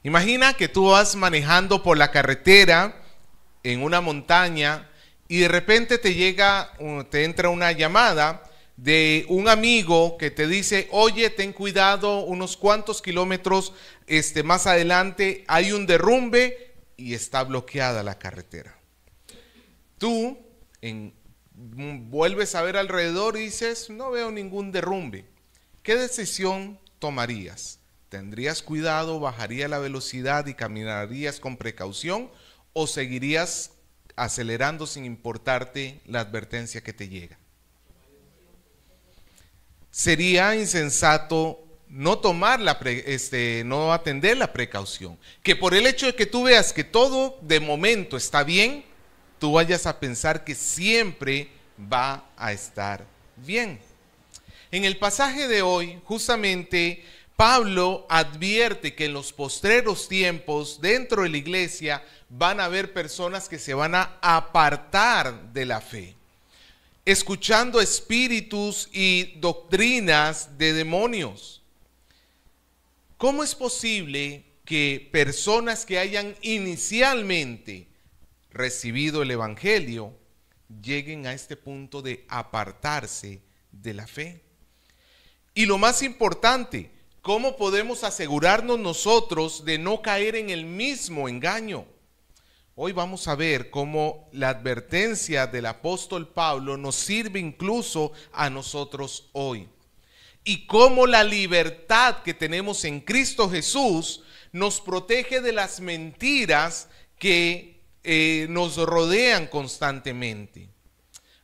Imagina que tú vas manejando por la carretera en una montaña y de repente te entra una llamada de un amigo que te dice: oye, ten cuidado, unos cuantos kilómetros más adelante hay un derrumbe y está bloqueada la carretera. Tú vuelves a ver alrededor y dices: no veo ningún derrumbe. ¿Qué decisión tomarías? ¿Tendrías cuidado, bajarías la velocidad y caminarías con precaución, o seguirías acelerando sin importarte la advertencia que te llega? Sería insensato no no atender la precaución, que por el hecho de que tú veas que todo de momento está bien, tú vayas a pensar que siempre va a estar bien. En el pasaje de hoy, justamente, Pablo advierte que en los postreros tiempos, dentro de la iglesia, van a haber personas que se van a apartar de la fe, escuchando espíritus y doctrinas de demonios. ¿Cómo es posible que personas que hayan inicialmente recibido el evangelio lleguen a este punto de apartarse de la fe? Y lo más importante, ¿cómo podemos asegurarnos nosotros de no caer en el mismo engaño? Hoy vamos a ver cómo la advertencia del apóstol Pablo nos sirve incluso a nosotros hoy, y cómo la libertad que tenemos en Cristo Jesús nos protege de las mentiras que nos rodean constantemente.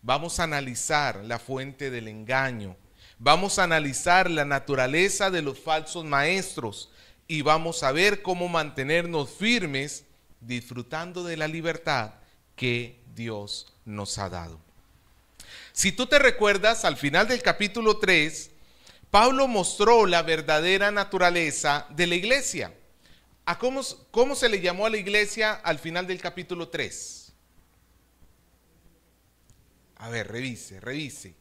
Vamos a analizar la fuente del engaño, vamos a analizar la naturaleza de los falsos maestros y vamos a ver cómo mantenernos firmes disfrutando de la libertad que Dios nos ha dado. Si tú te recuerdas, al final del capítulo 3, Pablo mostró la verdadera naturaleza de la iglesia. ¿Cómo se le llamó a la iglesia al final del capítulo 3? A ver, revise.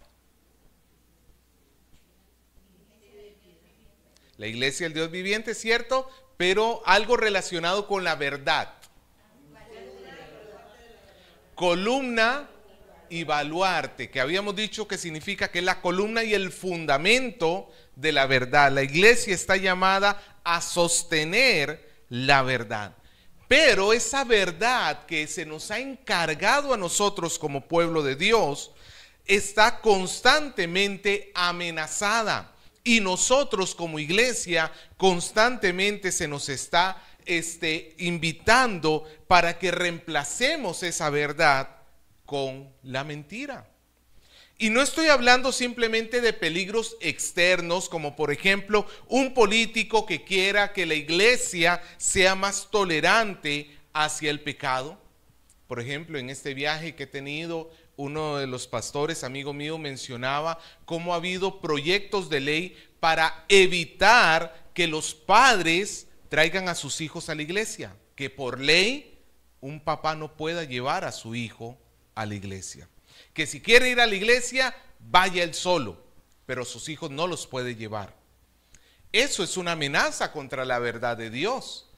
La iglesia del Dios viviente, ¿cierto? Pero algo relacionado con la verdad. Columna y baluarte, que habíamos dicho que significa que es la columna y el fundamento de la verdad. La iglesia está llamada a sostener la verdad. Pero esa verdad que se nos ha encargado a nosotros como pueblo de Dios está constantemente amenazada. Y nosotros como iglesia constantemente se nos está invitando para que reemplacemos esa verdad con la mentira. Y no estoy hablando simplemente de peligros externos, como por ejemplo un político que quiera que la iglesia sea más tolerante hacia el pecado. Por ejemplo, en este viaje que he tenido, uno de los pastores, amigo mío, mencionaba cómo ha habido proyectos de ley para evitar que los padres traigan a sus hijos a la iglesia, que por ley un papá no pueda llevar a su hijo a la iglesia, que si quiere ir a la iglesia vaya él solo, pero sus hijos no los puede llevar. Eso es una amenaza contra la verdad de Dios.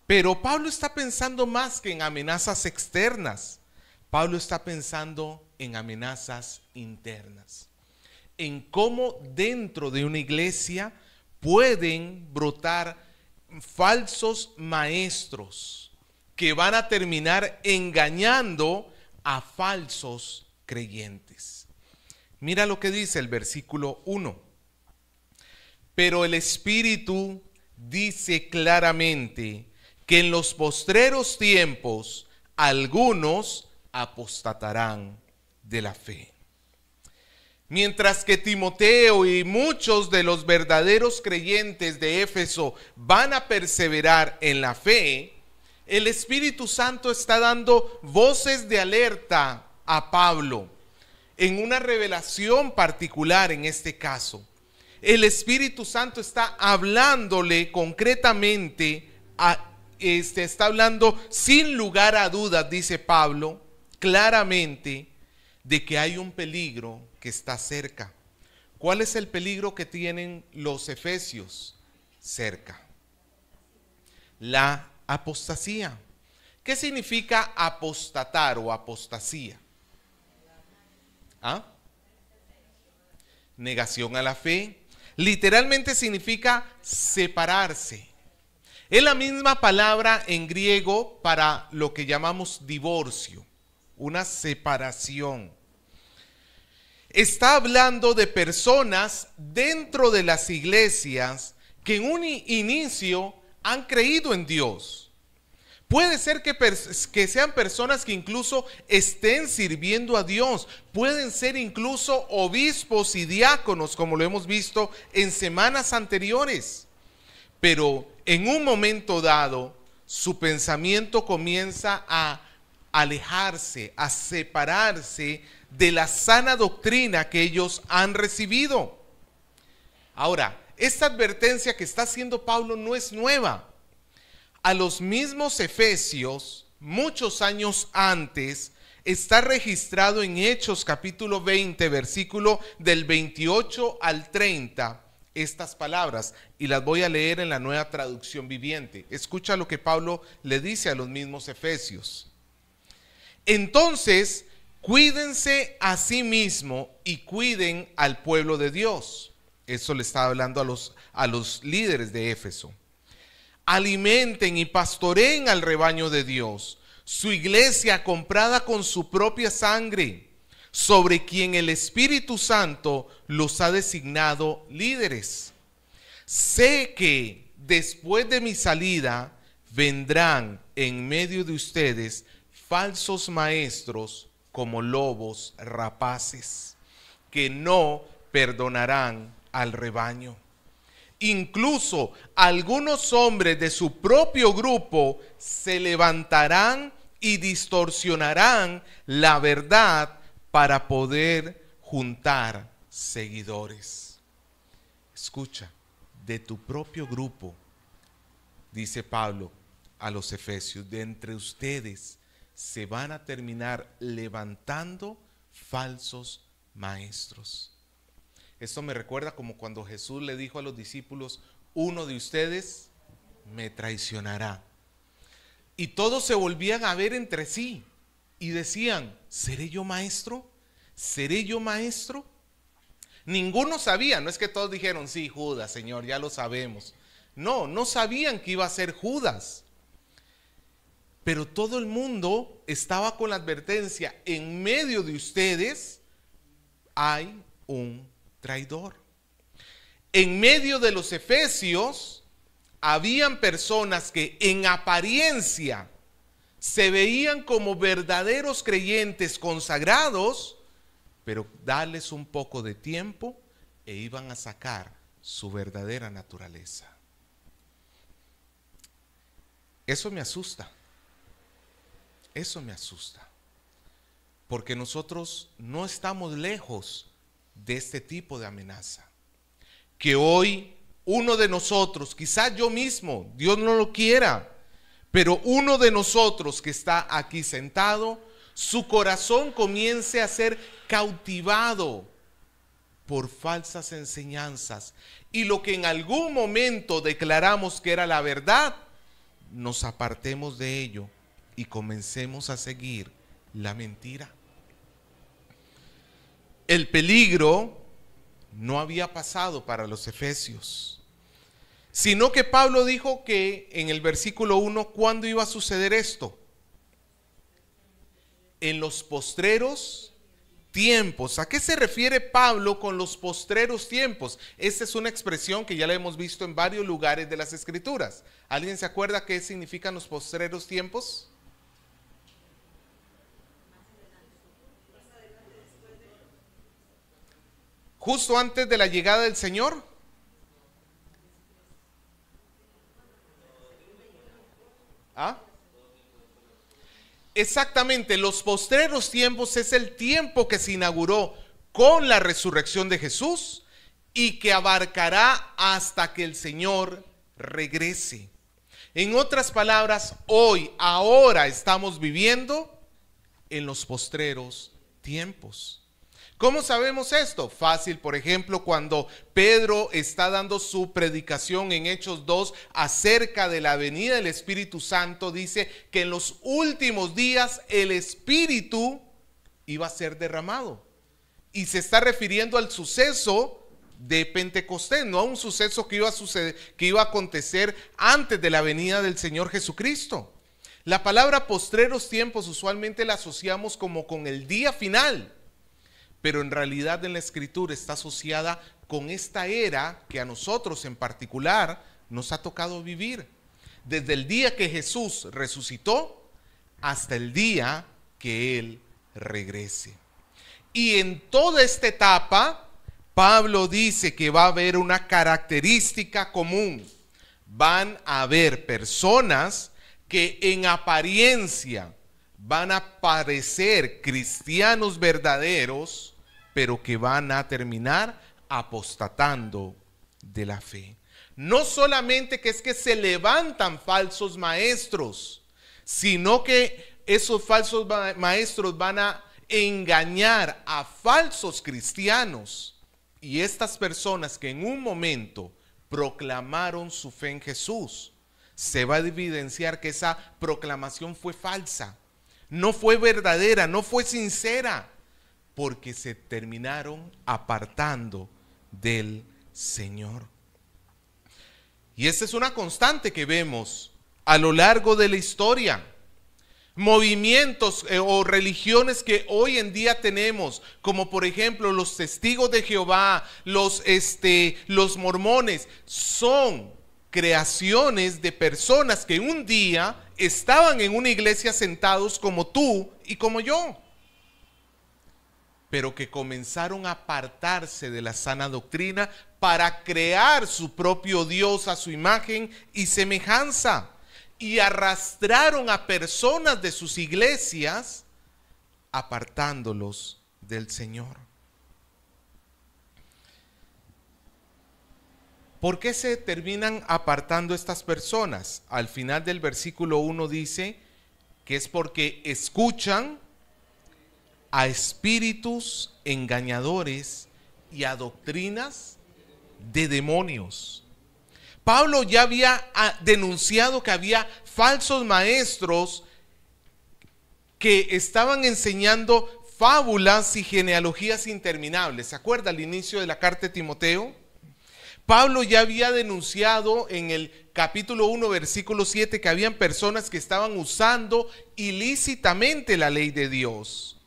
Pero Pablo está pensando más que en amenazas externas. Pablo está pensando en amenazas internas, en cómo dentro de una iglesia pueden brotar falsos maestros que van a terminar engañando a falsos creyentes. Mira lo que dice el versículo 1. Pero el Espíritu dice claramente que en los postreros tiempos algunos apostatarán de la fe. Mientras que Timoteo y muchos de los verdaderos creyentes de Éfeso van a perseverar en la fe, el Espíritu Santo está dando voces de alerta a Pablo en una revelación particular. En este caso, el Espíritu Santo está hablándole concretamente está hablando sin lugar a dudas, dice Pablo, claramente de que hay un peligro que está cerca. ¿Cuál es el peligro que tienen los efesios? Cerca. la apostasía. ¿Qué significa apostatar o apostasía? ¿Ah? Negación a la fe. Literalmente significa separarse. Es la misma palabra en griego para lo que llamamos divorcio, una separación. Está hablando de personas dentro de las iglesias que en un inicio han creído en Dios. Puede ser que sean personas que incluso estén sirviendo a Dios. Pueden ser incluso obispos y diáconos, como lo hemos visto en semanas anteriores. Pero en un momento dado, su pensamiento comienza a alejarse, a separarse de la sana doctrina que ellos han recibido. Ahora, esta advertencia que está haciendo Pablo no es nueva. A los mismos efesios, muchos años antes, está registrado en Hechos capítulo 20, versículo del 28 al 30, estas palabras, y las voy a leer en la Nueva Traducción Viviente. Escucha lo que Pablo le dice a los mismos efesios. Entonces, cuídense a sí mismo y cuiden al pueblo de Dios. Eso le estaba hablando a los líderes de Éfeso. Alimenten y pastoreen al rebaño de Dios, su iglesia comprada con su propia sangre, sobre quien el Espíritu Santo los ha designado líderes. Sé que después de mi salida vendrán en medio de ustedes falsos maestros como lobos rapaces, que no perdonarán al rebaño. Incluso algunos hombres de su propio grupo se levantarán y distorsionarán la verdad para poder juntar seguidores. Escucha, de tu propio grupo, dice Pablo a los efesios, de entre ustedes se van a terminar levantando falsos maestros. Esto me recuerda como cuando Jesús le dijo a los discípulos, uno de ustedes me traicionará. Y todos se volvían a ver entre sí y decían, ¿seré yo maestro? ¿Seré yo maestro? Ninguno sabía, no es que todos dijeron, sí, Judas, Señor, ya lo sabemos. No, no sabían que iba a ser Judas. Pero todo el mundo estaba con la advertencia, en medio de ustedes hay un traidor. En medio de los efesios habían personas que en apariencia se veían como verdaderos creyentes consagrados, pero darles un poco de tiempo e iban a sacar su verdadera naturaleza. Eso me asusta. Eso me asusta. Porque nosotros no estamos lejos de este tipo de amenaza. Que hoy uno de nosotros, quizás yo mismo, Dios no lo quiera, pero uno de nosotros que está aquí sentado, su corazón comience a ser cautivado por falsas enseñanzas. Y lo que en algún momento declaramos que era la verdad, nos apartemos de ello y comencemos a seguir la mentira. El peligro no había pasado para los efesios, sino que Pablo dijo que en el versículo 1, ¿cuándo iba a suceder esto? En los postreros tiempos. ¿A qué se refiere Pablo con los postreros tiempos? Esta es una expresión que ya la hemos visto en varios lugares de las Escrituras. ¿Alguien se acuerda qué significan los postreros tiempos? Justo antes de la llegada del Señor. ¿Ah? Exactamente, los postreros tiempos es el tiempo que se inauguró con la resurrección de Jesús y que abarcará hasta que el Señor regrese. En otras palabras, ahora estamos viviendo en los postreros tiempos. ¿Cómo sabemos esto? Fácil, por ejemplo, cuando Pedro está dando su predicación en Hechos 2 acerca de la venida del Espíritu Santo, dice que en los últimos días el Espíritu iba a ser derramado. Y se está refiriendo al suceso de Pentecostés, no a un suceso que iba a suceder, que iba a acontecer antes de la venida del Señor Jesucristo. La palabra postreros tiempos usualmente la asociamos como con el día final, pero en realidad en la Escritura está asociada con esta era que a nosotros en particular nos ha tocado vivir, desde el día que Jesús resucitó hasta el día que Él regrese. Y en toda esta etapa, Pablo dice que va a haber una característica común. Van a haber personas que en apariencia van a parecer cristianos verdaderos, pero que van a terminar apostatando de la fe. No solamente que es que se levantan falsos maestros, sino que esos falsos maestros van a engañar a falsos cristianos. Y estas personas que en un momento proclamaron su fe en Jesús, se va a evidenciar que esa proclamación fue falsa, no fue verdadera, no fue sincera, porque se terminaron apartando del Señor. Y esta es una constante que vemos a lo largo de la historia. Movimientos o religiones que hoy en día tenemos, como por ejemplo los testigos de Jehová, los mormones, son creaciones de personas que un día estaban en una iglesia sentados como tú y como yo, pero que comenzaron a apartarse de la sana doctrina para crear su propio Dios a su imagen y semejanza. Y arrastraron a personas de sus iglesias, apartándolos del Señor. ¿Por qué se terminan apartando estas personas? Al final del versículo 1 dice que es porque escuchan a espíritus engañadores y a doctrinas de demonios. Pablo ya había denunciado que había falsos maestros que estaban enseñando fábulas y genealogías interminables. ¿Se acuerda al inicio de la carta de Timoteo? Pablo ya había denunciado en el capítulo 1, versículo 7, que habían personas que estaban usando ilícitamente la ley de Dios.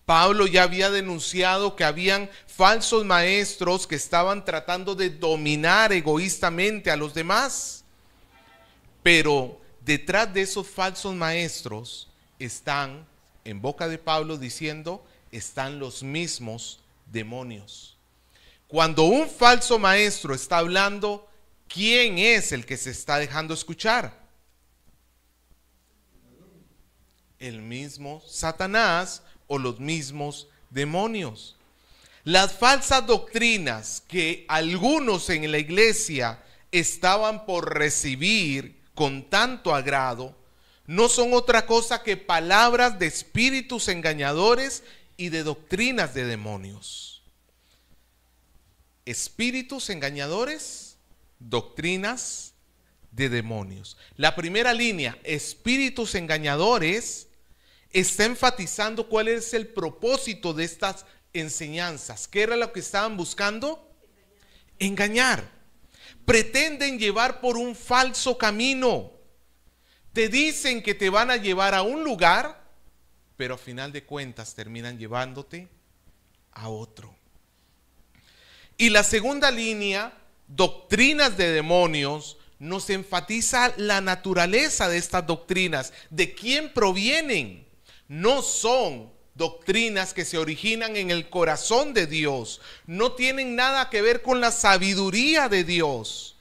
Pablo ya había denunciado que habían falsos maestros que estaban tratando de dominar egoístamente a los demás. Pero detrás de esos falsos maestros están, en boca de Pablo diciendo, están los mismos demonios. Cuando un falso maestro está hablando, ¿quién es el que se está dejando escuchar? El mismo Satanás o los mismos demonios. Las falsas doctrinas que algunos en la iglesia estaban por recibir con tanto agrado no son otra cosa que palabras de espíritus engañadores y de doctrinas de demonios. Espíritus engañadores, doctrinas de demonios. La primera línea, espíritus engañadores, está enfatizando cuál es el propósito de estas enseñanzas. ¿Qué era lo que estaban buscando? Engañar. Pretenden llevar por un falso camino. Te dicen que te van a llevar a un lugar, pero a final de cuentas terminan llevándote a otro. Y la segunda línea, doctrinas de demonios, nos enfatiza la naturaleza de estas doctrinas, de quién provienen. No son doctrinas que se originan en el corazón de Dios, no tienen nada que ver con la sabiduría de Dios,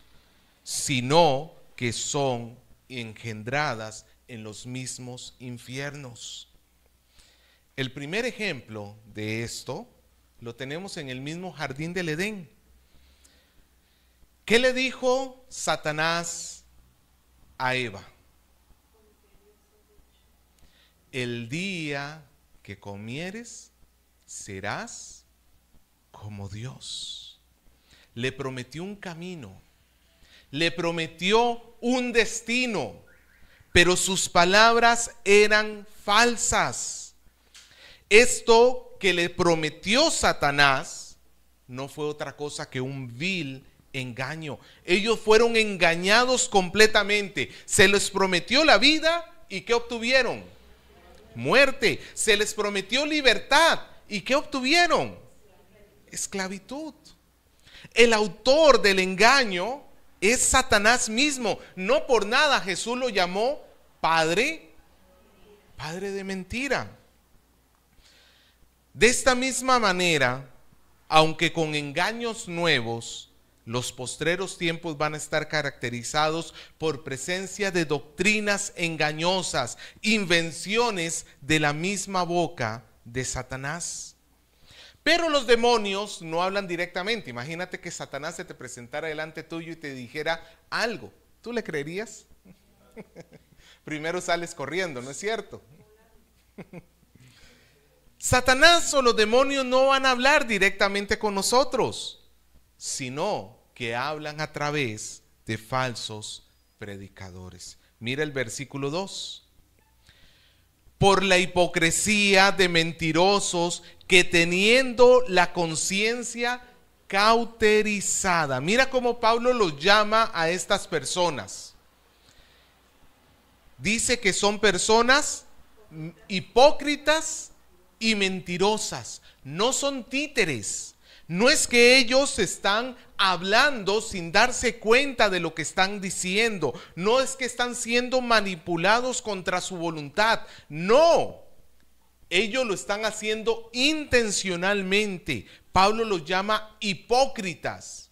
sino que son engendradas en los mismos infiernos. El primer ejemplo de esto lo tenemos en el mismo jardín del Edén. ¿Qué le dijo Satanás a Eva? El día que comieres, serás como Dios. Le prometió un camino, le prometió un destino, pero sus palabras eran falsas. Esto que le prometió Satanás no fue otra cosa que un vil engaño. Ellos fueron engañados completamente. Se les prometió la vida y ¿qué obtuvieron? Muerte. Se les prometió libertad y ¿qué obtuvieron? Esclavitud. El autor del engaño es Satanás mismo. No por nada Jesús lo llamó padre de mentira. De esta misma manera, aunque con engaños nuevos, los postreros tiempos van a estar caracterizados por presencia de doctrinas engañosas, invenciones de la misma boca de Satanás. Pero los demonios no hablan directamente. Imagínate que Satanás se te presentara delante tuyo y te dijera algo. ¿Tú le creerías? Primero sales corriendo, ¿no es cierto? Satanás o los demonios no van a hablar directamente con nosotros, sino que hablan a través de falsos predicadores. Mira el versículo 2. Por la hipocresía de mentirosos que teniendo la conciencia cauterizada. Mira cómo Pablo los llama a estas personas. Dice que son personas hipócritas y mentirosas. No son títeres. No es que ellos están hablando sin darse cuenta de lo que están diciendo. No es que están siendo manipulados contra su voluntad. No. Ellos lo están haciendo intencionalmente. Pablo los llama hipócritas.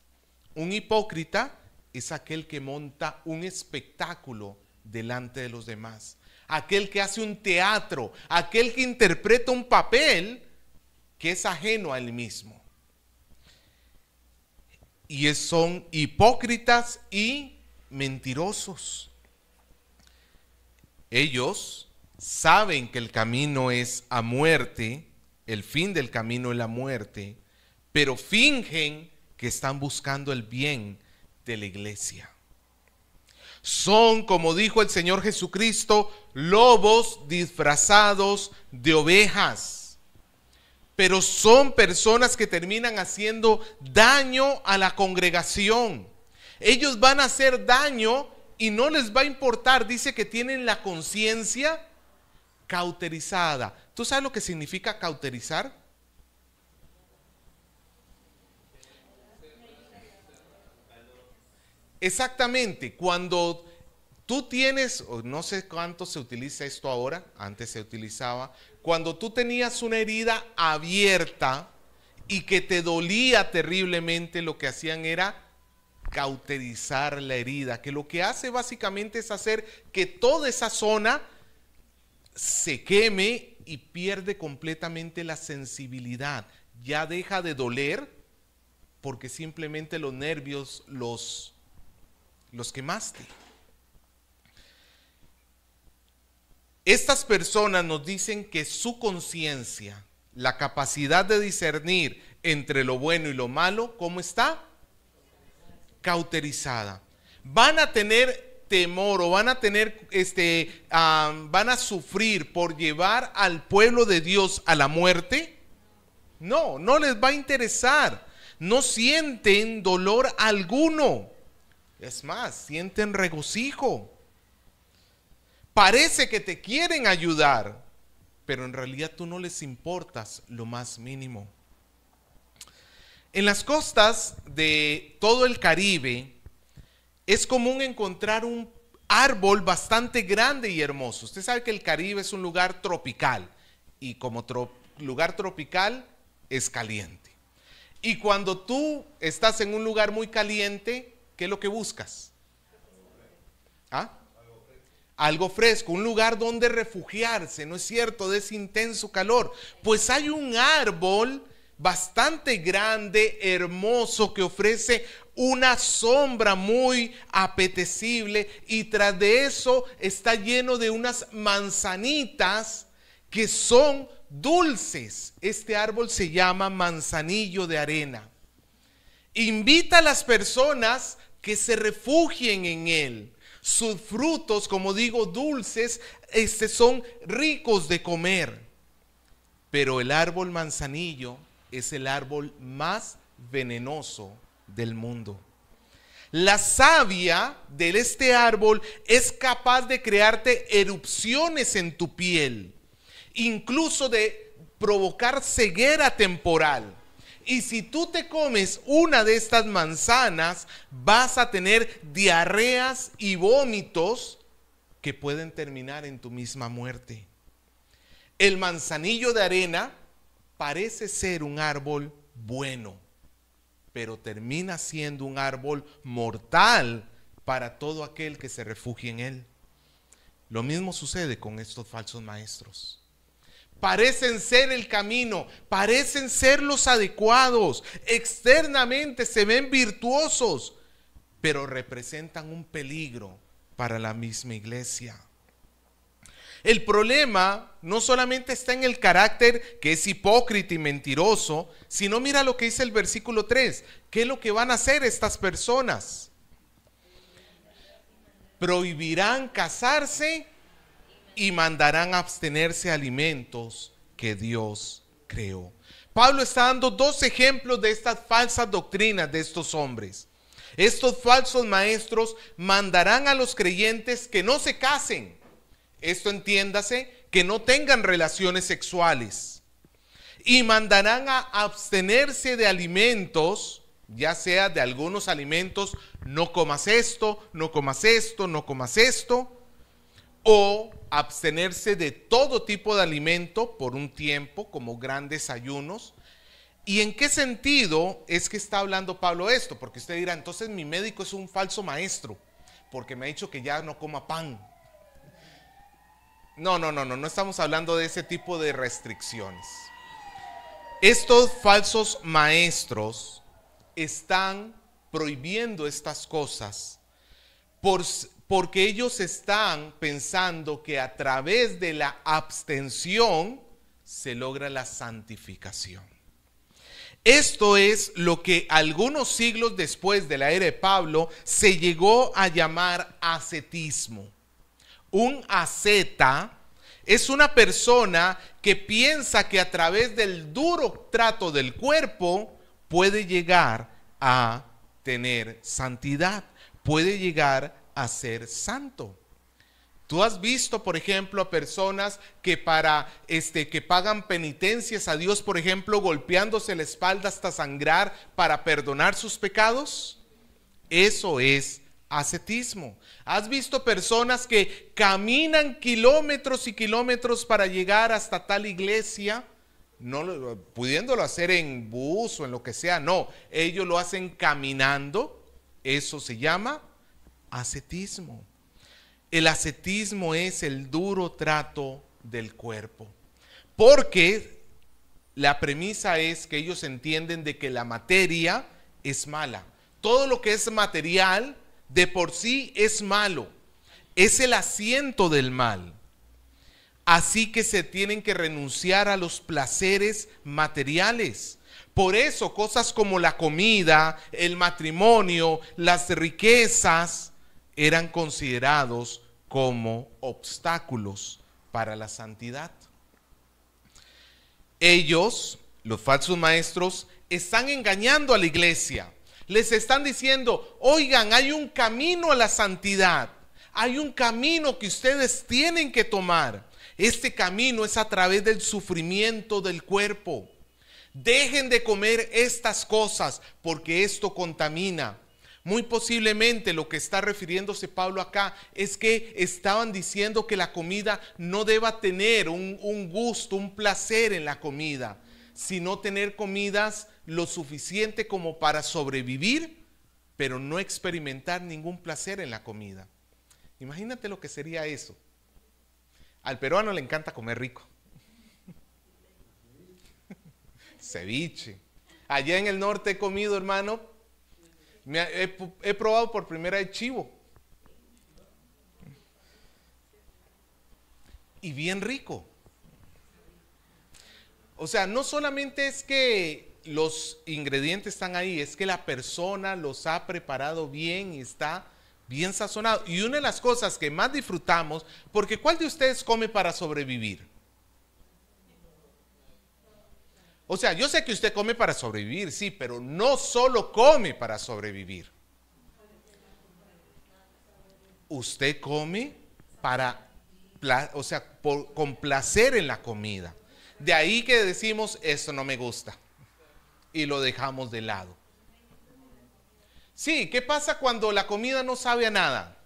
Un hipócrita es aquel que monta un espectáculo delante de los demás. Aquel que hace un teatro. Aquel que interpreta un papel que es ajeno a él mismo. Y son hipócritas y mentirosos. Ellos saben que el camino es a muerte, el fin del camino es la muerte, pero fingen que están buscando el bien de la iglesia. Son, como dijo el Señor Jesucristo, lobos disfrazados de ovejas. Pero son personas que terminan haciendo daño a la congregación. Ellos van a hacer daño y no les va a importar. Dice que tienen la conciencia cauterizada. ¿Tú sabes lo que significa cauterizar? Exactamente. Cuando tú tienes, no sé cuánto se utiliza esto ahora, antes se utilizaba, cuando tú tenías una herida abierta y que te dolía terriblemente, lo que hacían era cauterizar la herida, que lo que hace básicamente es hacer que toda esa zona se queme y pierde completamente la sensibilidad. Ya deja de doler porque simplemente los nervios los quemaste. Estas personas nos dicen que su conciencia, la capacidad de discernir entre lo bueno y lo malo, ¿cómo está? Cauterizada. Van a tener temor o van a tener, van a sufrir por llevar al pueblo de Dios a la muerte. No, no les va a interesar. No sienten dolor alguno. Es más, sienten regocijo. Parece que te quieren ayudar, pero en realidad tú no les importas lo más mínimo. En las costas de todo el Caribe es común encontrar un árbol bastante grande y hermoso. Usted sabe que el Caribe es un lugar tropical y como lugar tropical es caliente. Y cuando tú estás en un lugar muy caliente, ¿qué es lo que buscas? ¿Ah? Algo fresco, un lugar donde refugiarse, ¿no es cierto? De ese intenso calor. Pues hay un árbol bastante grande, hermoso, que ofrece una sombra muy apetecible y tras de eso está lleno de unas manzanitas que son dulces. Este árbol se llama manzanillo de arena. Invita a las personas que se refugien en él. Sus frutos, como digo, dulces, son ricos de comer. Pero el árbol manzanillo es el árbol más venenoso del mundo. La savia de este árbol es capaz de crearte erupciones en tu piel, incluso de provocar ceguera temporal. Y si tú te comes una de estas manzanas, vas a tener diarreas y vómitos que pueden terminar en tu misma muerte. El manzanillo de arena parece ser un árbol bueno, pero termina siendo un árbol mortal para todo aquel que se refugie en él. Lo mismo sucede con estos falsos maestros. Parecen ser el camino, parecen ser los adecuados, externamente se ven virtuosos, pero representan un peligro para la misma iglesia. El problema no solamente está en el carácter que es hipócrita y mentiroso, sino mira lo que dice el versículo 3. ¿Qué es lo que van a hacer estas personas? Prohibirán casarse y mandarán abstenerse de alimentos que Dios creó. Pablo está dando dos ejemplos de estas falsas doctrinas de estos hombres. Estos falsos maestros mandarán a los creyentes que no se casen. Esto entiéndase, que no tengan relaciones sexuales. Y mandarán a abstenerse de alimentos, ya sea de algunos alimentos, no comas esto, no comas esto, no comas esto, o abstenerse de todo tipo de alimento por un tiempo, como grandes ayunos. ¿Y en qué sentido es que está hablando Pablo esto? Porque usted dirá, entonces mi médico es un falso maestro, porque me ha dicho que ya no coma pan. No estamos hablando de ese tipo de restricciones. Estos falsos maestros están prohibiendo estas cosas porque ellos están pensando que a través de la abstención se logra la santificación. Esto es lo que algunos siglos después de la era de Pablo se llegó a llamar ascetismo. Un asceta es una persona que piensa que a través del duro trato del cuerpo puede llegar a tener santidad, puede llegar a ser santo. Tú has visto, por ejemplo, a personas que que pagan penitencias a Dios, por ejemplo, golpeándose la espalda hasta sangrar para perdonar sus pecados. Eso es ascetismo. ¿Has visto personas que caminan kilómetros y kilómetros para llegar hasta tal iglesia? No pudiéndolo hacer en bus o en lo que sea, no, ellos lo hacen caminando. Eso se llama ascetismo. El ascetismo es el duro trato del cuerpo, porque la premisa es que ellos entienden de que la materia es mala. Todo lo que es material de por sí es malo, es el asiento del mal. Así que se tienen que renunciar a los placeres materiales. Por eso cosas como la comida, el matrimonio, las riquezas eran considerados como obstáculos para la santidad. Ellos, los falsos maestros, están engañando a la iglesia. Les están diciendo, oigan, hay un camino a la santidad, hay un camino que ustedes tienen que tomar. Este camino es a través del sufrimiento del cuerpo. Dejen de comer estas cosas porque esto contamina. Muy posiblemente lo que está refiriéndose Pablo acá es que estaban diciendo que la comida no deba tener un gusto, un placer en la comida, sino tener comidas lo suficiente como para sobrevivir, pero no experimentar ningún placer en la comida. Imagínate lo que sería eso. Al peruano le encanta comer rico. Ceviche. Allá en el norte he comido, hermano, he probado por primera vez chivo. Y bien rico. O sea, no solamente es que los ingredientes están ahí, es que la persona los ha preparado bien y está bien sazonado. Y una de las cosas que más disfrutamos, porque ¿cuál de ustedes come para sobrevivir? O sea, yo sé que usted come para sobrevivir, sí, pero no solo come para sobrevivir. Usted come para, o sea, con placer en la comida. De ahí que decimos, esto no me gusta, y lo dejamos de lado. Sí, ¿qué pasa cuando la comida no sabe a nada?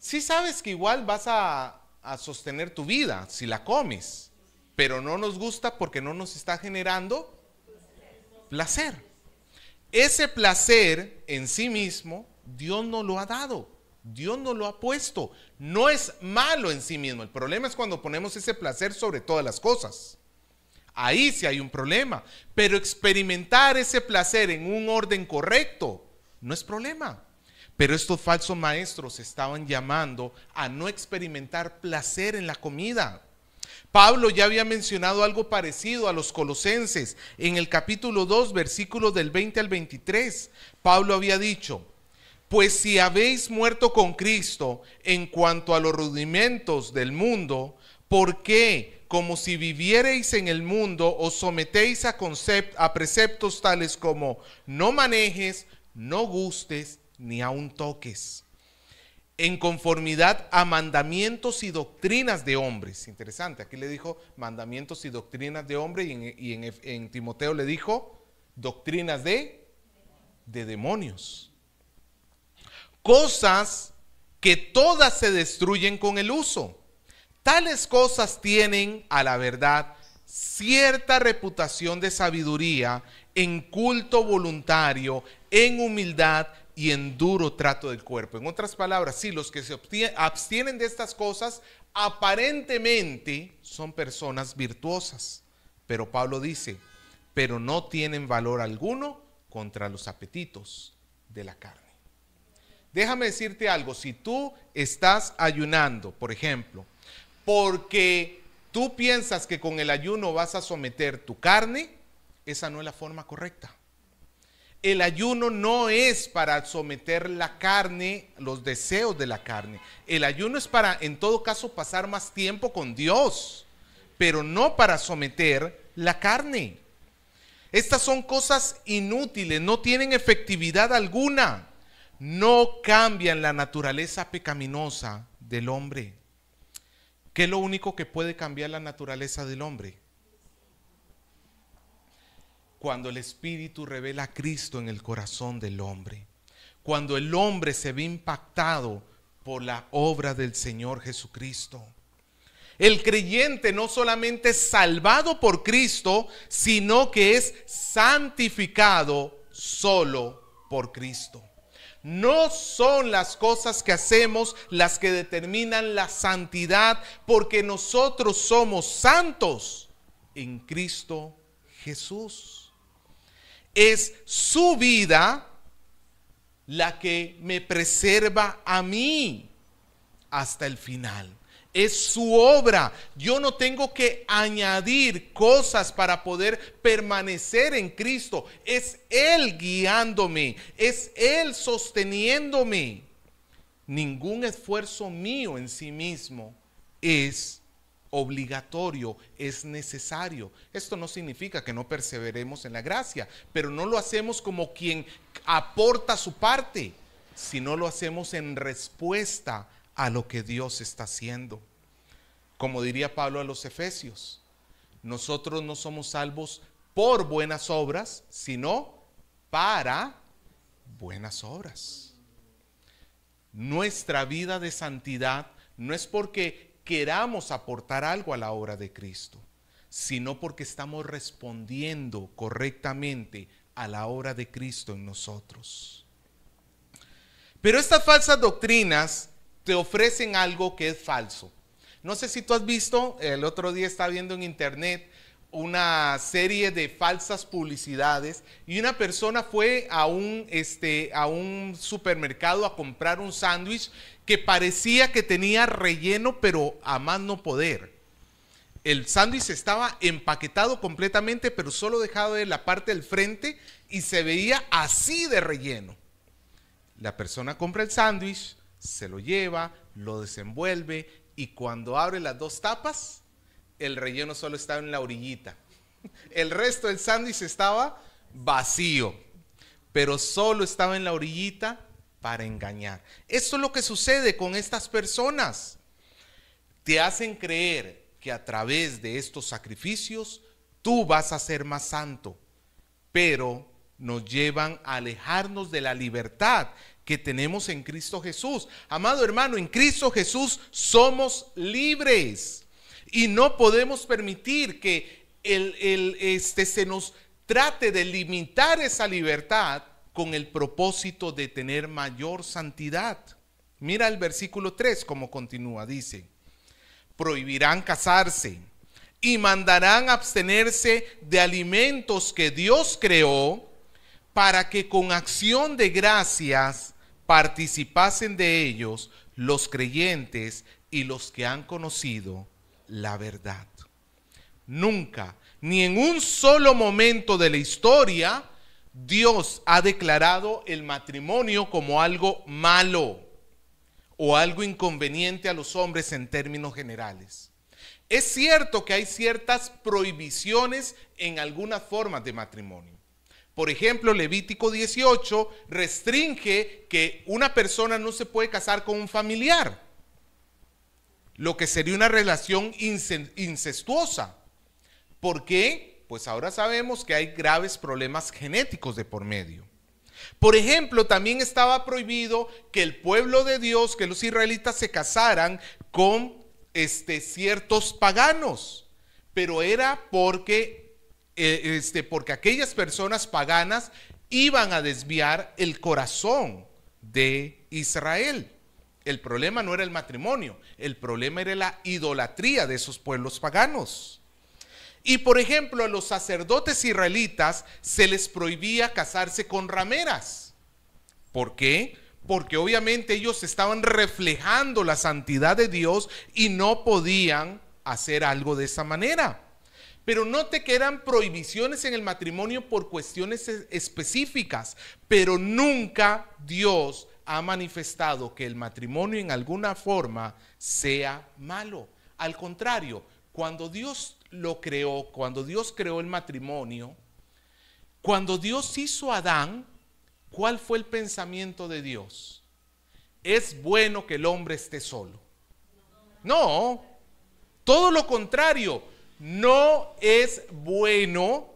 Sí sabes que igual vas a sostener tu vida si la comes, pero no nos gusta porque no nos está generando placer. Ese placer en sí mismo, Dios nos lo ha dado, Dios nos lo ha puesto. No es malo en sí mismo. El problema es cuando ponemos ese placer sobre todas las cosas. Ahí sí hay un problema. Pero experimentar ese placer en un orden correcto no es problema. Pero estos falsos maestros estaban llamando a no experimentar placer en la comida. Pablo ya había mencionado algo parecido a los colosenses. En el capítulo 2, versículos del 20 al 23, Pablo había dicho: pues si habéis muerto con Cristo en cuanto a los rudimentos del mundo, ¿por qué, como si vivierais en el mundo, os sometéis a preceptos tales como no manejes, no gustes, ni aun toques, en conformidad a mandamientos y doctrinas de hombres? Interesante, aquí le dijo mandamientos y doctrinas de hombres, y en Timoteo le dijo doctrinas de demonios. Cosas que todas se destruyen con el uso. Tales cosas tienen, a la verdad, cierta reputación de sabiduría, en culto voluntario, en humildad y en duro trato del cuerpo. En otras palabras, sí, los que se abstienen de estas cosas aparentemente son personas virtuosas. Pero Pablo dice, pero no tienen valor alguno contra los apetitos de la carne. Déjame decirte algo, si tú estás ayunando, por ejemplo, porque tú piensas que con el ayuno vas a someter tu carne, esa no es la forma correcta. El ayuno no es para someter la carne, los deseos de la carne. El ayuno es para, en todo caso, pasar más tiempo con Dios, pero no para someter la carne. Estas son cosas inútiles, no tienen efectividad alguna. No cambian la naturaleza pecaminosa del hombre. ¿Qué es lo único que puede cambiar la naturaleza del hombre? Cuando el Espíritu revela a Cristo en el corazón del hombre. Cuando el hombre se ve impactado por la obra del Señor Jesucristo. El creyente no solamente es salvado por Cristo, sino que es santificado solo por Cristo. No son las cosas que hacemos las que determinan la santidad, porque nosotros somos santos en Cristo Jesús. Es su vida la que me preserva a mí hasta el final. Es su obra. Yo no tengo que añadir cosas para poder permanecer en Cristo. Es Él guiándome. Es Él sosteniéndome. Ningún esfuerzo mío en sí mismo es obligatorio, es necesario. Esto no significa que no perseveremos en la gracia, pero no lo hacemos como quien aporta su parte, sino lo hacemos en respuesta a lo que Dios está haciendo. Como diría Pablo a los Efesios, nosotros no somos salvos por buenas obras, sino para buenas obras. Nuestra vida de santidad no es porque queramos aportar algo a la obra de Cristo, sino porque estamos respondiendo correctamente a la obra de Cristo en nosotros. Pero estas falsas doctrinas te ofrecen algo que es falso. No sé si tú has visto, el otro día estaba viendo en internet una serie de falsas publicidades y una persona fue a un supermercado a comprar un sándwich que parecía que tenía relleno, pero a más no poder. El sándwich estaba empaquetado completamente, pero solo dejado de la parte del frente y se veía así de relleno. La persona compra el sándwich, se lo lleva, lo desenvuelve y cuando abre las dos tapas, el relleno solo estaba en la orillita. El resto del sándwich estaba vacío, pero solo estaba en la orillita para engañar. Eso es lo que sucede con estas personas. Te hacen creer que a través de estos sacrificios tú vas a ser más santo, pero nos llevan a alejarnos de la libertad que tenemos en Cristo Jesús. Amado hermano, en Cristo Jesús somos libres y no podemos permitir que se nos trate de limitar esa libertad con el propósito de tener mayor santidad. Mira el versículo 3 como continúa, dice: prohibirán casarse y mandarán abstenerse de alimentos que Dios creó para que con acción de gracias participasen de ellos los creyentes y los que han conocido la verdad. Nunca, ni en un solo momento de la historia, Dios ha declarado el matrimonio como algo malo o algo inconveniente a los hombres en términos generales. Es cierto que hay ciertas prohibiciones en algunas formas de matrimonio. Por ejemplo, Levítico 18 restringe que una persona no se puede casar con un familiar, lo que sería una relación incestuosa. ¿Por qué? Pues ahora sabemos que hay graves problemas genéticos de por medio. Por ejemplo, también estaba prohibido que el pueblo de Dios, que los israelitas se casaran con ciertos paganos, pero era porque aquellas personas paganas iban a desviar el corazón de Israel. El problema no era el matrimonio, el problema era la idolatría de esos pueblos paganos. Y por ejemplo, a los sacerdotes israelitas se les prohibía casarse con rameras. ¿Por qué? Porque obviamente ellos estaban reflejando la santidad de Dios y no podían hacer algo de esa manera. Pero note que eran prohibiciones en el matrimonio por cuestiones específicas, pero nunca Dios ha manifestado que el matrimonio en alguna forma sea malo. Al contrario, cuando Dios lo creó, cuando Dios creó el matrimonio, cuando Dios hizo a Adán, ¿cuál fue el pensamiento de Dios? ¿Es bueno que el hombre esté solo? No, todo lo contrario. No es bueno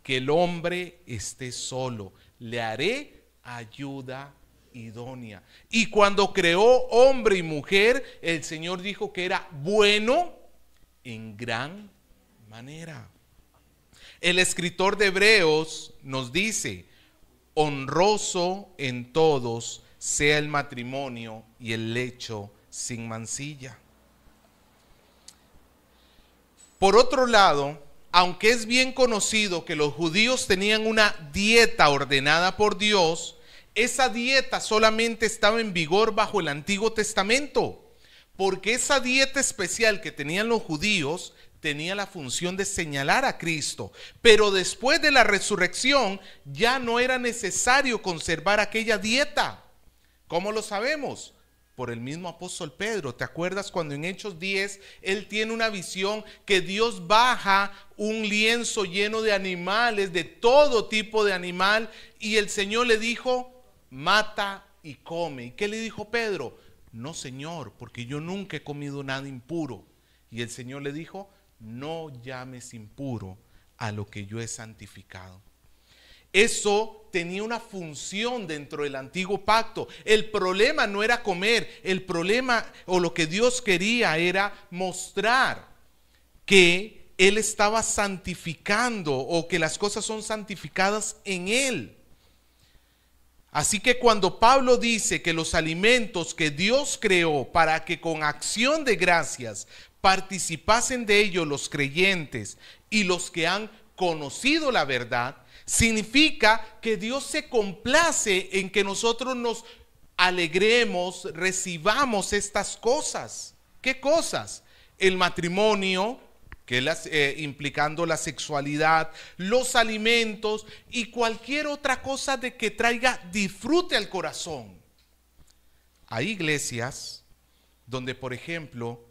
que el hombre esté solo. Le haré ayuda idónea. Y cuando creó hombre y mujer, el Señor dijo que era bueno en gran manera. El escritor de Hebreos nos dice: honroso en todos sea el matrimonio y el lecho sin mancilla. Por otro lado, aunque es bien conocido que los judíos tenían una dieta ordenada por Dios, esa dieta solamente estaba en vigor bajo el Antiguo Testamento, porque esa dieta especial que tenían los judíos tenía la función de señalar a Cristo, pero después de la resurrección ya no era necesario conservar aquella dieta. ¿Cómo lo sabemos? Por el mismo apóstol Pedro. ¿Te acuerdas cuando en Hechos 10 él tiene una visión que Dios baja un lienzo lleno de animales, de todo tipo de animal, y el Señor le dijo: mata y come? ¿Y qué le dijo Pedro? No, Señor, porque yo nunca he comido nada impuro. Y el Señor le dijo: no llames impuro a lo que yo he santificado. Eso tenía una función dentro del antiguo pacto. El problema no era comer, el problema o lo que Dios quería era mostrar que Él estaba santificando, o que las cosas son santificadas en Él. Así que cuando Pablo dice que los alimentos que Dios creó para que con acción de gracias participasen de ellos los creyentes y los que han conocido la verdad, significa que Dios se complace en que nosotros nos alegremos, recibamos estas cosas. ¿Qué cosas? El matrimonio, que implicando la sexualidad, los alimentos y cualquier otra cosa de que traiga disfrute al corazón. Hay iglesias donde, por ejemplo,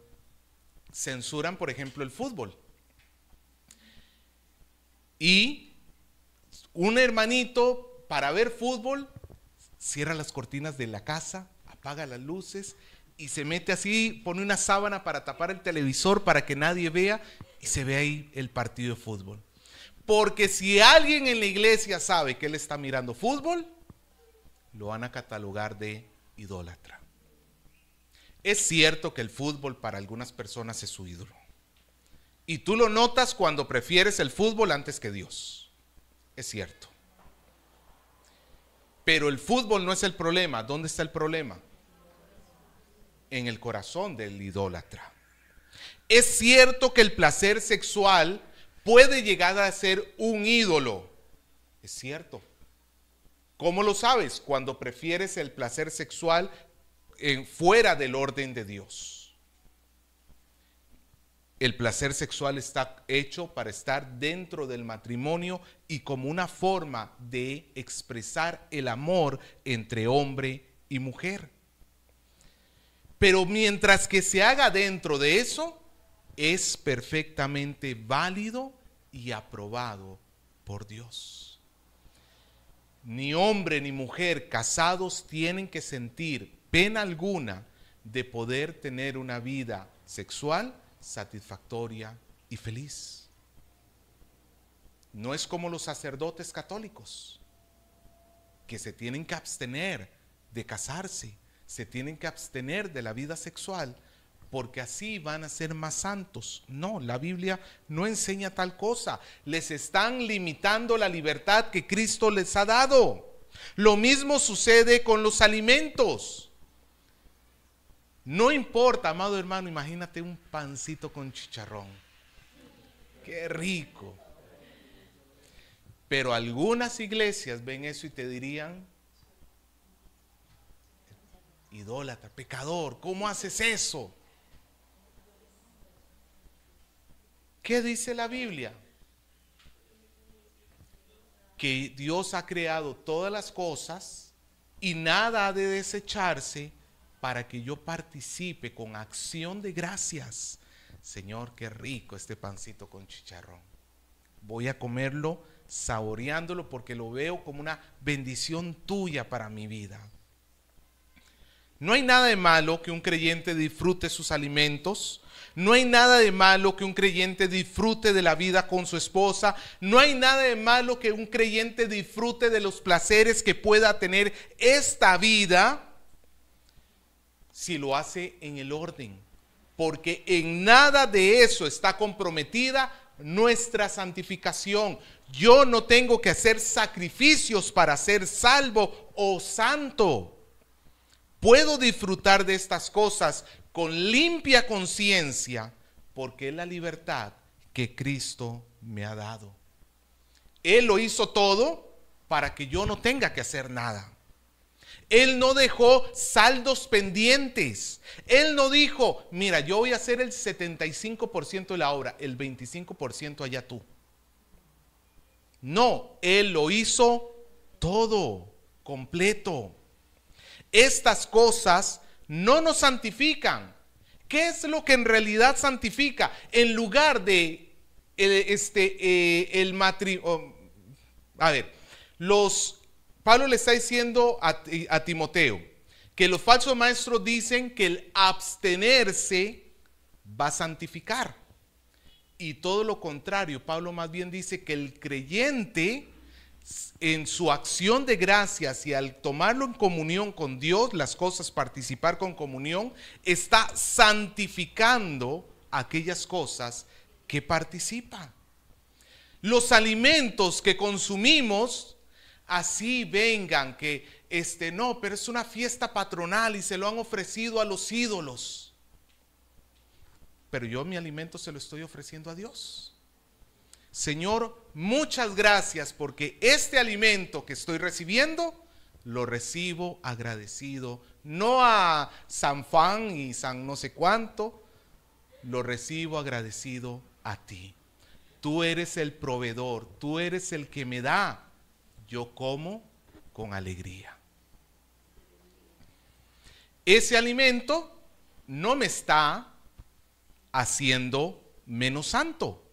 censuran, por ejemplo, el fútbol. Y un hermanito, para ver fútbol, cierra las cortinas de la casa, apaga las luces y se mete así, pone una sábana para tapar el televisor para que nadie vea y se ve ahí el partido de fútbol. Porque si alguien en la iglesia sabe que él está mirando fútbol, lo van a catalogar de idólatra. Es cierto que el fútbol para algunas personas es su ídolo. Y tú lo notas cuando prefieres el fútbol antes que Dios. Es cierto. Pero el fútbol no es el problema. ¿Dónde está el problema? En el corazón del idólatra. Es cierto que el placer sexual puede llegar a ser un ídolo. Es cierto. ¿Cómo lo sabes? Cuando prefieres el placer sexual fuera del orden de Dios. El placer sexual está hecho para estar dentro del matrimonio y como una forma de expresar el amor entre hombre y mujer. Pero mientras que se haga dentro de eso, es perfectamente válido y aprobado por Dios. Ni hombre ni mujer casados tienen que sentir pena alguna de poder tener una vida sexual satisfactoria y feliz. No es como los sacerdotes católicos, que se tienen que abstener de casarse, se tienen que abstener de la vida sexual, porque así van a ser más santos. No, la Biblia no enseña tal cosa. Les están limitando la libertad que Cristo les ha dado. Lo mismo sucede con los alimentos. No importa, amado hermano, imagínate un pancito con chicharrón. ¡Qué rico! Pero algunas iglesias ven eso y te dirían: idólatra, pecador, ¿cómo haces eso? ¿Qué dice la Biblia? Que Dios ha creado todas las cosas y nada ha de desecharse para que yo participe con acción de gracias. Señor, qué rico este pancito con chicharrón. Voy a comerlo saboreándolo porque lo veo como una bendición tuya para mi vida. No hay nada de malo que un creyente disfrute sus alimentos. No hay nada de malo que un creyente disfrute de la vida con su esposa. No hay nada de malo que un creyente disfrute de los placeres que pueda tener esta vida, si lo hace en el orden. Porque en nada de eso está comprometida nuestra santificación. Yo no tengo que hacer sacrificios para ser salvo o santo. Puedo disfrutar de estas cosas con limpia conciencia, porque es la libertad que Cristo me ha dado. Él lo hizo todo para que yo no tenga que hacer nada. Él no dejó saldos pendientes. Él no dijo: mira, yo voy a hacer el 75% de la obra, el 25% allá tú. No, Él lo hizo todo, completo. Estas cosas no nos santifican. ¿Qué es lo que en realidad santifica? En lugar de el matrimonio. Pablo le está diciendo a Timoteo que los falsos maestros dicen que el abstenerse va a santificar. Y todo lo contrario, Pablo más bien dice que el creyente, en su acción de gracias y al tomarlo en comunión con Dios, las cosas, participar con comunión, está santificando aquellas cosas que participa. Los alimentos que consumimos, así vengan, que no, pero es una fiesta patronal y se lo han ofrecido a los ídolos. Pero yo mi alimento se lo estoy ofreciendo a Dios. Señor, muchas gracias porque este alimento que estoy recibiendo, lo recibo agradecido. No a San Juan y San no sé cuánto, lo recibo agradecido a ti. Tú eres el proveedor, tú eres el que me da. Yo como con alegría. Ese alimento no me está haciendo menos santo,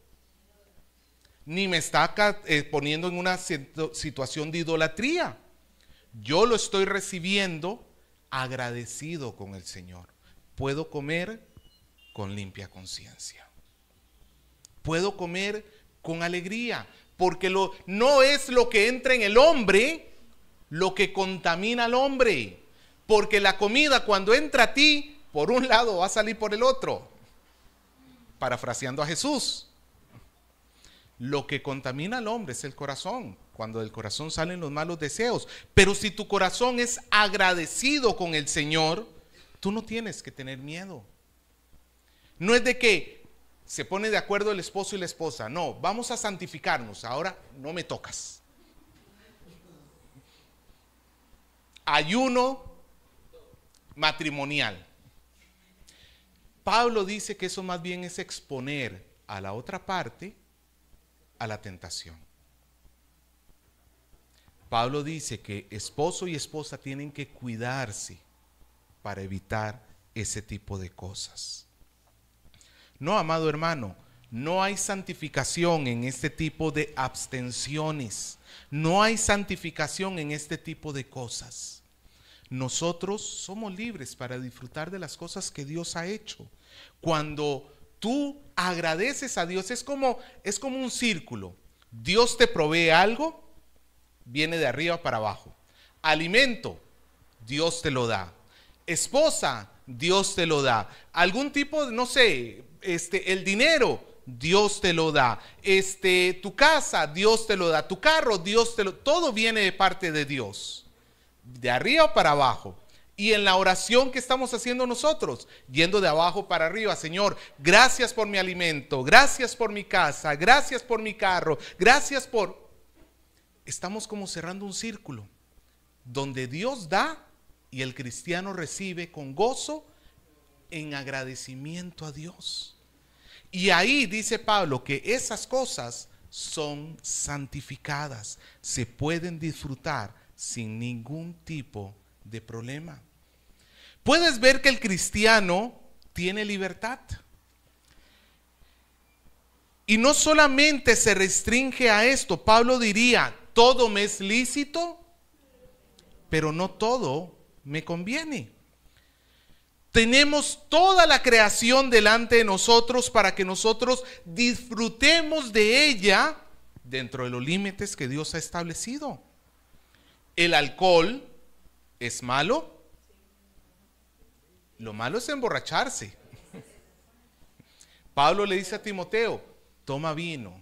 ni me está poniendo en una situación de idolatría. Yo lo estoy recibiendo agradecido con el Señor. Puedo comer con limpia conciencia. Puedo comer con alegría, porque no es lo que entra en el hombre lo que contamina al hombre. Porque la comida cuando entra a ti, por un lado va a salir por el otro. Parafraseando a Jesús. Lo que contamina al hombre es el corazón. Cuando del corazón salen los malos deseos. Pero si tu corazón es agradecido con el Señor, tú no tienes que tener miedo. No es de que se pone de acuerdo el esposo y la esposa. No, vamos a santificarnos. Ahora no me tocas. Ayuno matrimonial. Pablo dice que eso más bien es exponer a la otra parte a la tentación. Pablo dice que esposo y esposa tienen que cuidarse para evitar ese tipo de cosas. No, amado hermano, no hay santificación en este tipo de abstenciones. No hay santificación en este tipo de cosas. Nosotros somos libres para disfrutar de las cosas que Dios ha hecho. Cuando tú agradeces a Dios, es como un círculo. Dios te provee algo, viene de arriba para abajo. Alimento, Dios te lo da. Esposa, Dios te lo da. Algún tipo de, no sé, el dinero, Dios te lo da. Tu casa, Dios te lo da. Tu carro, Dios te lo da. Todo viene de parte de Dios. De arriba para abajo. Y en la oración que estamos haciendo nosotros, yendo de abajo para arriba, Señor, gracias por mi alimento, gracias por mi casa, gracias por mi carro, gracias por... Estamos como cerrando un círculo donde Dios da y el cristiano recibe con gozo en agradecimiento a Dios. Y ahí dice Pablo que esas cosas son santificadas, se pueden disfrutar sin ningún tipo de problema. Puedes ver que el cristiano tiene libertad. Y no solamente se restringe a esto. Pablo diría, todo me es lícito, pero no todo me conviene. Tenemos toda la creación delante de nosotros para que nosotros disfrutemos de ella dentro de los límites que Dios ha establecido. ¿El alcohol es malo? Lo malo es emborracharse. Pablo le dice a Timoteo, toma vino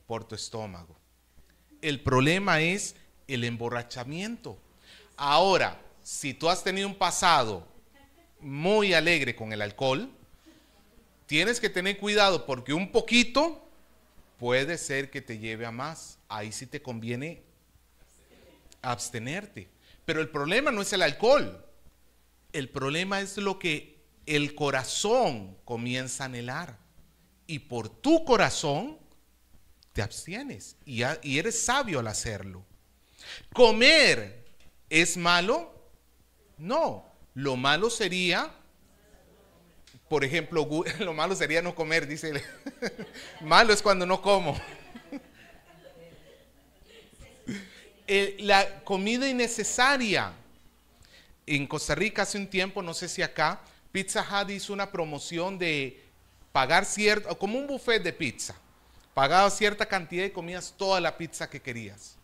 por tu estómago. El problema es el emborrachamiento. Ahora, si tú has tenido un pasado muy alegre con el alcohol, tienes que tener cuidado porque un poquito puede ser que te lleve a más. Ahí sí te conviene abstenerte. Pero el problema no es el alcohol. El problema es lo que el corazón comienza a anhelar. Y por tu corazón te abstienes. Y eres sabio al hacerlo. ¿Comer es malo? No. Lo malo sería, por ejemplo, lo malo sería no comer, dice él. Malo es cuando no como. La comida innecesaria. En Costa Rica hace un tiempo, no sé si acá, Pizza Hut hizo una promoción de pagar como un buffet de pizza. Pagabas cierta cantidad y comías toda la pizza que querías.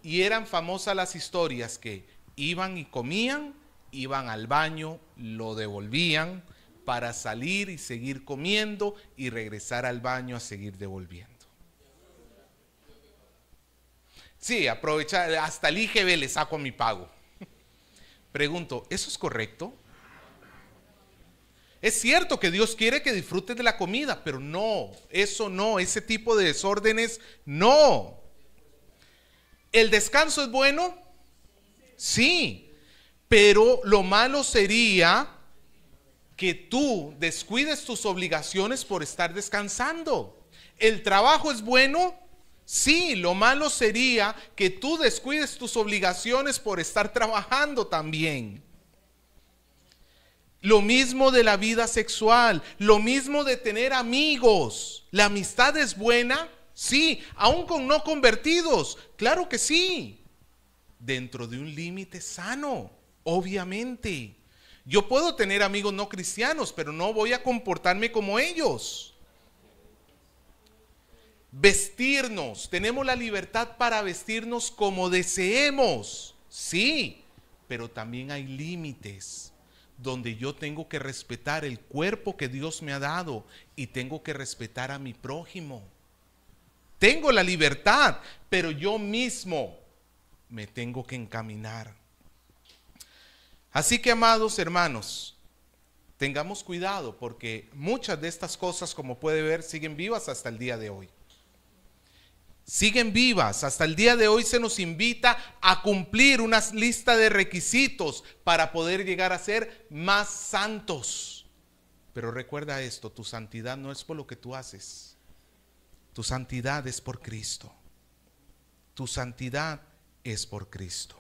Y eran famosas las historias que iban y comían, iban al baño, lo devolvían para salir y seguir comiendo y regresar al baño a seguir devolviendo. Sí, aprovechar, hasta el IGB le saco mi pago. Pregunto, ¿eso es correcto? Es cierto que Dios quiere que disfrutes de la comida, pero no, eso no, ese tipo de desórdenes, no. ¿El descanso es bueno? Sí, pero lo malo sería que tú descuides tus obligaciones por estar descansando. ¿El trabajo es bueno? Sí, lo malo sería que tú descuides tus obligaciones por estar trabajando también. Lo mismo de la vida sexual, lo mismo de tener amigos. ¿La amistad es buena? Sí, aún con no convertidos, claro que sí. Dentro de un límite sano, obviamente. Yo puedo tener amigos no cristianos, pero no voy a comportarme como ellos. Vestirnos, tenemos la libertad para vestirnos como deseemos, sí, pero también hay límites donde yo tengo que respetar el cuerpo que Dios me ha dado y tengo que respetar a mi prójimo. Tengo la libertad, pero yo mismo me tengo que encaminar. Así que, amados hermanos, tengamos cuidado porque muchas de estas cosas, como puede ver, siguen vivas hasta el día de hoy. Siguen vivas. Hasta el día de hoy se nos invita a cumplir una lista de requisitos para poder llegar a ser más santos. Pero recuerda esto, tu santidad no es por lo que tú haces. Tu santidad es por Cristo. Tu santidad es por Cristo.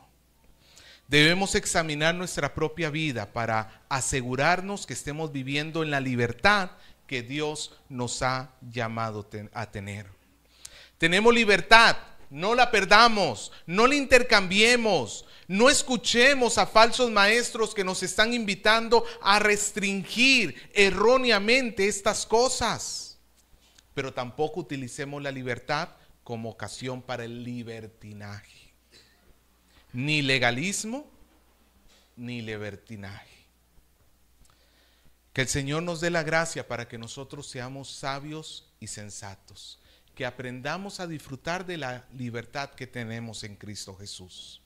Debemos examinar nuestra propia vida para asegurarnos que estemos viviendo en la libertad que Dios nos ha llamado a tener. Tenemos libertad, no la perdamos, no la intercambiemos, no escuchemos a falsos maestros que nos están invitando a restringir erróneamente estas cosas. Pero tampoco utilicemos la libertad como ocasión para el libertinaje. Ni legalismo, ni libertinaje. Que el Señor nos dé la gracia para que nosotros seamos sabios y sensatos. Que aprendamos a disfrutar de la libertad que tenemos en Cristo Jesús.